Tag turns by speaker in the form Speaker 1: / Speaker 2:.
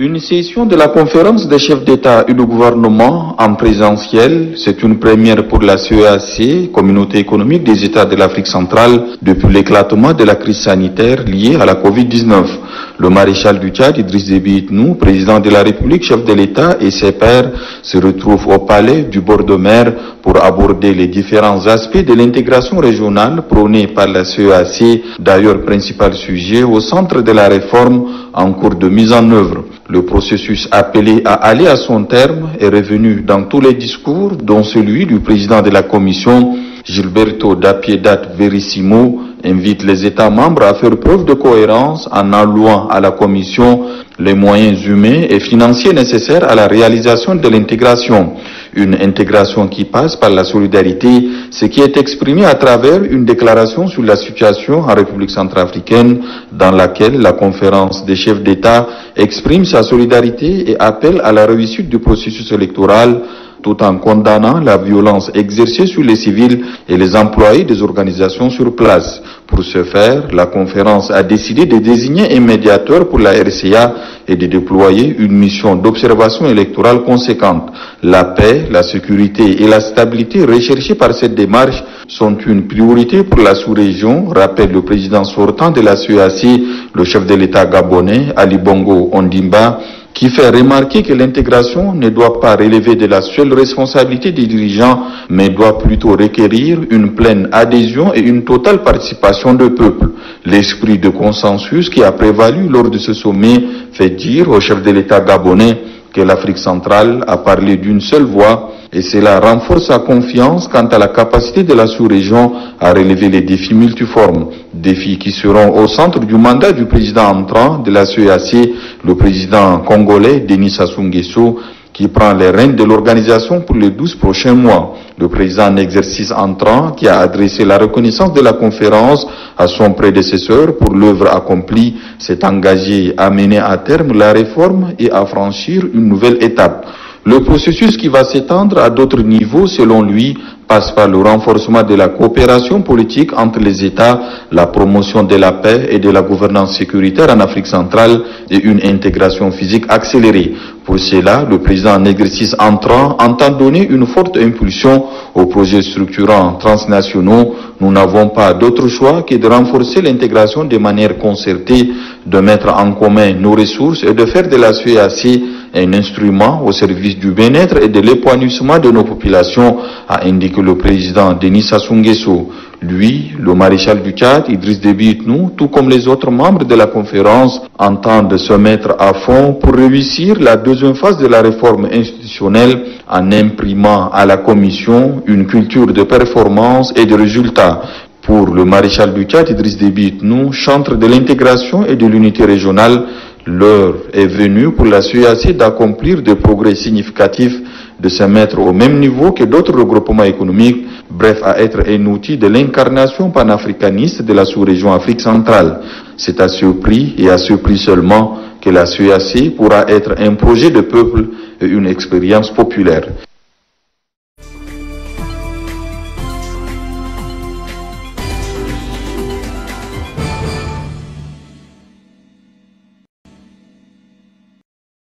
Speaker 1: Une session de la conférence des chefs d'État et de gouvernement en présentiel, c'est une première pour la CEAC, Communauté économique des États de l'Afrique centrale, depuis l'éclatement de la crise sanitaire liée à la Covid-19. Le maréchal du Tchad, Idriss Déby Itnou, président de la République, chef de l'État et ses pairs se retrouvent au palais du bord de mer pour aborder les différents aspects de l'intégration régionale prônée par la CEAC, d'ailleurs principal sujet au centre de la réforme en cours de mise en œuvre. Le processus appelé à aller à son terme est revenu dans tous les discours, dont celui du président de la Commission, Gilberto da Piedad Verissimo, invite les États membres à faire preuve de cohérence en allouant à la Commission les moyens humains et financiers nécessaires à la réalisation de l'intégration. Une intégration qui passe par la solidarité, ce qui est exprimé à travers une déclaration sur la situation en République centrafricaine dans laquelle la conférence des chefs d'État exprime sa solidarité et appelle à la réussite du processus électoral tout en condamnant la violence exercée sur les civils et les employés des organisations sur place. Pour ce faire, la conférence a décidé de désigner un médiateur pour la RCA et de déployer une mission d'observation électorale conséquente. La paix, la sécurité et la stabilité recherchées par cette démarche sont une priorité pour la sous-région, rappelle le président sortant de la CEAC, le chef de l'État gabonais, Ali Bongo Ondimba, qui fait remarquer que l'intégration ne doit pas relever de la seule responsabilité des dirigeants, mais doit plutôt requérir une pleine adhésion et une totale participation du peuple. L'esprit de consensus qui a prévalu lors de ce sommet fait dire au chef de l'État gabonais que l'Afrique centrale a parlé d'une seule voix et cela renforce sa confiance quant à la capacité de la sous-région à relever les défis multiformes. Défis qui seront au centre du mandat du président entrant de la CEAC, le président congolais Denis Sassou Nguesso, qui prend les rênes de l'organisation pour les 12 prochains mois. Le président en exercice entrant, qui a adressé la reconnaissance de la conférence à son prédécesseur pour l'œuvre accomplie, s'est engagé à mener à terme la réforme et à franchir une nouvelle étape. Le processus qui va s'étendre à d'autres niveaux, selon lui, passe par le renforcement de la coopération politique entre les États, la promotion de la paix et de la gouvernance sécuritaire en Afrique centrale et une intégration physique accélérée. Pour cela, le président en exercice entrant entend donner une forte impulsion aux projets structurants transnationaux. Nous n'avons pas d'autre choix que de renforcer l'intégration de manière concertée, de mettre en commun nos ressources et de faire de la CEAC un instrument au service du bien-être et de l'épanouissement de nos populations, a indiqué le président Denis Sassou Nguesso. Lui, le maréchal du Tchad, Idriss Déby Itnou, tout comme les autres membres de la conférence, entendent se mettre à fond pour réussir la deuxième phase de la réforme institutionnelle en imprimant à la Commission une culture de performance et de résultats. Pour le maréchal du Tchad, Idriss Déby Itnou, chantre de l'intégration et de l'unité régionale, l'heure est venue pour la CEAC d'accomplir des progrès significatifs, de se mettre au même niveau que d'autres regroupements économiques, bref, à être un outil de l'incarnation panafricaniste de la sous-région Afrique centrale. C'est à ce prix et à ce prix seulement que la CEAC pourra être un projet de peuple et une expérience populaire.